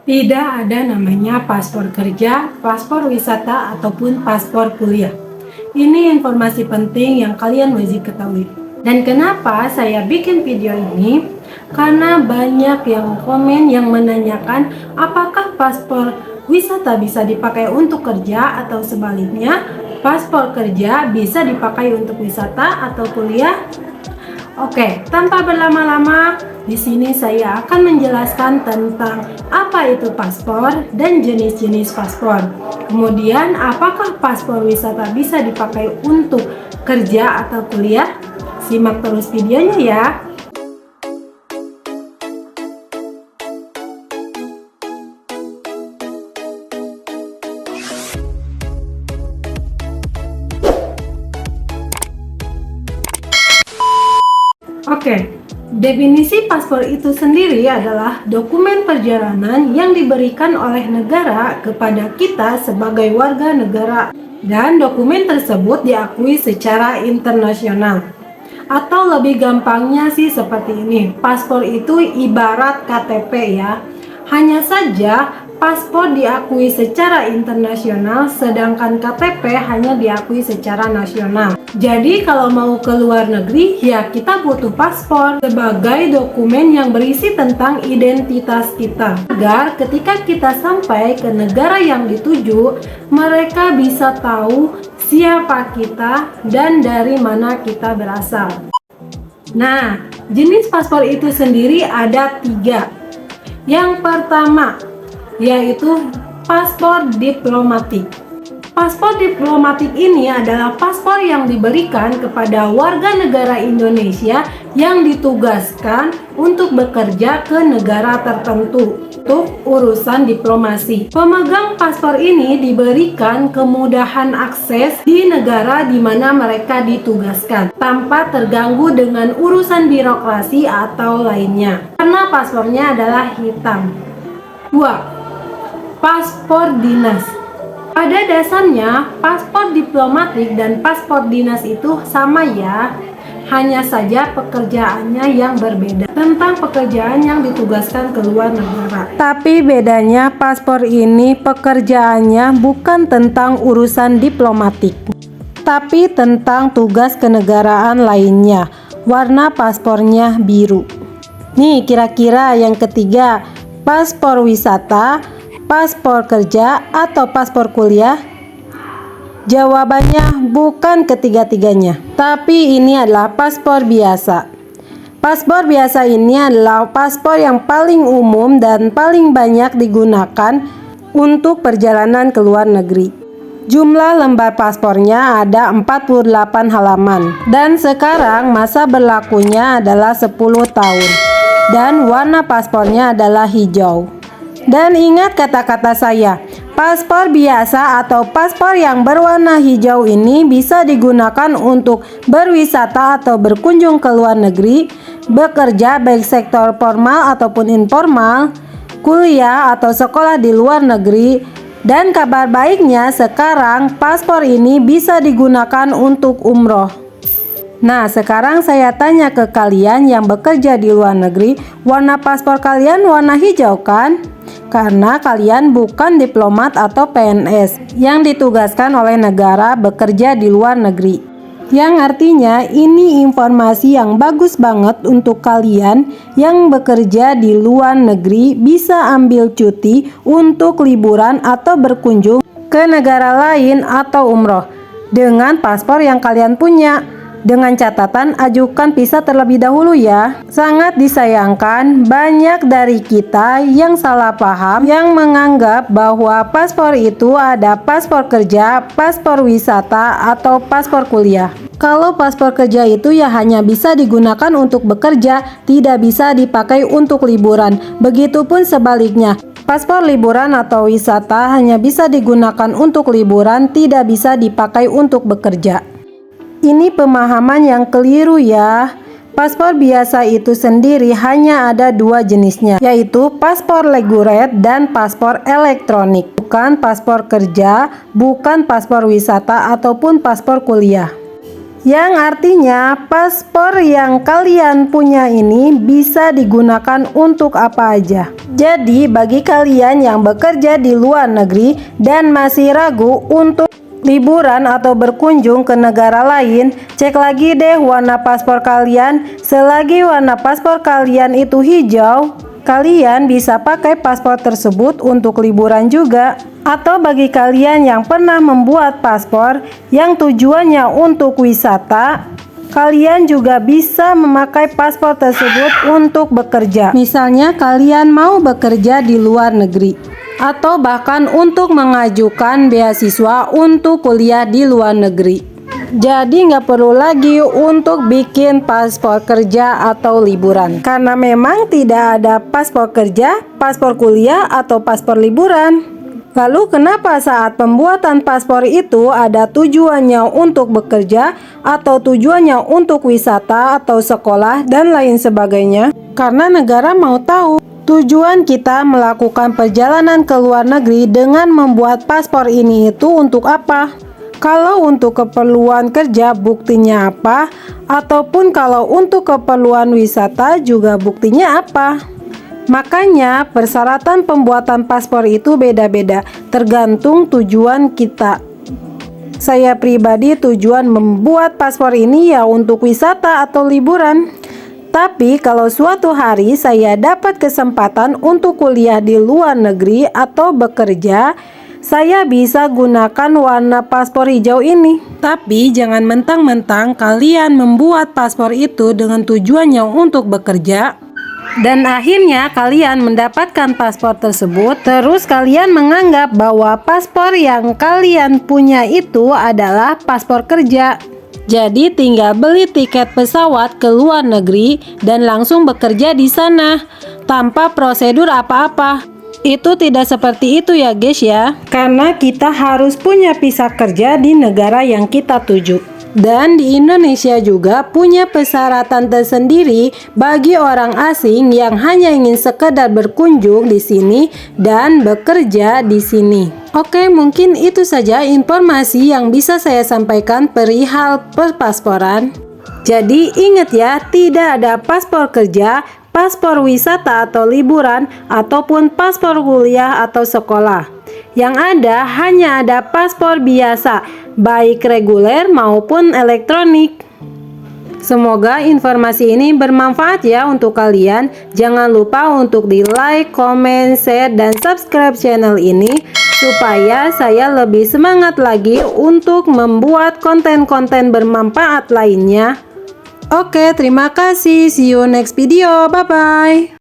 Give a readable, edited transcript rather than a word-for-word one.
Tidak ada namanya paspor kerja, paspor wisata, ataupun paspor kuliah. Ini informasi penting yang kalian wajib ketahui. Dan kenapa saya bikin video ini? Karena banyak yang komen yang menanyakan apakah paspor wisata bisa dipakai untuk kerja atau sebaliknya, paspor kerja bisa dipakai untuk wisata atau kuliah. Oke, tanpa berlama-lama, di sini saya akan menjelaskan tentang apa itu paspor dan jenis-jenis paspor. Kemudian, apakah paspor wisata bisa dipakai untuk kerja atau kuliah? Simak terus videonya ya. Oke, definisi paspor itu sendiri adalah dokumen perjalanan yang diberikan oleh negara kepada kita sebagai warga negara, dan dokumen tersebut diakui secara internasional. Atau lebih gampangnya sih seperti ini, paspor itu ibarat KTP ya. Hanya saja paspor diakui secara internasional, sedangkan KTP hanya diakui secara nasional. Jadi kalau mau ke luar negeri, ya kita butuh paspor sebagai dokumen yang berisi tentang identitas kita, agar ketika kita sampai ke negara yang dituju, mereka bisa tahu siapa kita dan dari mana kita berasal. Nah, jenis paspor itu sendiri ada 3. Yang pertama, yaitu paspor diplomatik. Paspor diplomatik ini adalah paspor yang diberikan kepada warga negara Indonesia yang ditugaskan untuk bekerja ke negara tertentu untuk urusan diplomasi. Pemegang paspor ini diberikan kemudahan akses di negara di mana mereka ditugaskan tanpa terganggu dengan urusan birokrasi atau lainnya, karena paspornya adalah hitam. 2. Paspor dinas. Pada dasarnya, paspor diplomatik dan paspor dinas itu sama ya, hanya saja pekerjaannya yang berbeda tentang pekerjaan yang ditugaskan ke luar negara. Tapi bedanya paspor ini pekerjaannya bukan tentang urusan diplomatik, tapi tentang tugas kenegaraan lainnya. Warna paspornya biru. Nih kira-kira yang ketiga, paspor wisata, paspor kerja, atau paspor kuliah? Jawabannya bukan ketiga-tiganya, tapi ini adalah paspor biasa. Paspor biasa ini adalah paspor yang paling umum dan paling banyak digunakan untuk perjalanan ke luar negeri. Jumlah lembar paspornya ada 48 halaman, dan sekarang masa berlakunya adalah 10 tahun, dan warna paspornya adalah hijau. Dan ingat kata-kata saya, paspor biasa atau paspor yang berwarna hijau ini bisa digunakan untuk berwisata atau berkunjung ke luar negeri, bekerja baik sektor formal ataupun informal, kuliah atau sekolah di luar negeri, dan kabar baiknya sekarang paspor ini bisa digunakan untuk umroh. Nah, sekarang saya tanya ke kalian yang bekerja di luar negeri, warna paspor kalian warna hijau kan? Karena kalian bukan diplomat atau PNS yang ditugaskan oleh negara bekerja di luar negeri. Yang artinya ini informasi yang bagus banget untuk kalian yang bekerja di luar negeri, bisa ambil cuti untuk liburan atau berkunjung ke negara lain atau umroh dengan paspor yang kalian punya. Dengan catatan ajukan visa terlebih dahulu ya. Sangat disayangkan banyak dari kita yang salah paham, yang menganggap bahwa paspor itu ada paspor kerja, paspor wisata, atau paspor kuliah. Kalau paspor kerja itu ya hanya bisa digunakan untuk bekerja, tidak bisa dipakai untuk liburan. Begitupun sebaliknya, paspor liburan atau wisata hanya bisa digunakan untuk liburan, tidak bisa dipakai untuk bekerja. Ini pemahaman yang keliru ya. Paspor biasa itu sendiri hanya ada 2 jenisnya, yaitu paspor reguler dan paspor elektronik. Bukan paspor kerja, bukan paspor wisata ataupun paspor kuliah. Yang artinya paspor yang kalian punya ini bisa digunakan untuk apa aja. Jadi bagi kalian yang bekerja di luar negeri dan masih ragu untuk liburan atau berkunjung ke negara lain, cek lagi deh warna paspor kalian. Selagi warna paspor kalian itu hijau, kalian bisa pakai paspor tersebut untuk liburan juga. Atau bagi kalian yang pernah membuat paspor yang tujuannya untuk wisata, kalian juga bisa memakai paspor tersebut untuk bekerja. Misalnya kalian mau bekerja di luar negeri, atau bahkan untuk mengajukan beasiswa untuk kuliah di luar negeri. Jadi nggak perlu lagi untuk bikin paspor kerja atau liburan, karena memang tidak ada paspor kerja, paspor kuliah, atau paspor liburan. Lalu kenapa saat pembuatan paspor itu ada tujuannya untuk bekerja atau tujuannya untuk wisata atau sekolah dan lain sebagainya? Karena negara mau tahu tujuan kita melakukan perjalanan ke luar negeri dengan membuat paspor ini itu untuk apa? Kalau untuk keperluan kerja buktinya apa? Ataupun kalau untuk keperluan wisata juga buktinya apa? Makanya persyaratan pembuatan paspor itu beda-beda tergantung tujuan kita. Saya pribadi tujuan membuat paspor ini ya untuk wisata atau liburan. Tapi kalau suatu hari saya dapat kesempatan untuk kuliah di luar negeri atau bekerja, saya bisa gunakan warna paspor hijau ini. Tapi jangan mentang-mentang kalian membuat paspor itu dengan tujuannya untuk bekerja, dan akhirnya kalian mendapatkan paspor tersebut, terus kalian menganggap bahwa paspor yang kalian punya itu adalah paspor kerja. Jadi tinggal beli tiket pesawat ke luar negeri dan langsung bekerja di sana tanpa prosedur apa-apa. Itu tidak seperti itu ya guys ya. Karena kita harus punya visa kerja di negara yang kita tuju. Dan di Indonesia juga punya persyaratan tersendiri bagi orang asing yang hanya ingin sekedar berkunjung di sini dan bekerja di sini. Oke, mungkin itu saja informasi yang bisa saya sampaikan perihal perpasporan. Jadi ingat ya, tidak ada paspor kerja, paspor wisata atau liburan, ataupun paspor kuliah atau sekolah. Yang ada hanya ada paspor biasa, baik reguler maupun elektronik. Semoga informasi ini bermanfaat ya untuk kalian. Jangan lupa untuk di like, comment, share, dan subscribe channel ini supaya saya lebih semangat lagi untuk membuat konten-konten bermanfaat lainnya. Oke, terima kasih. See you next video. Bye-bye.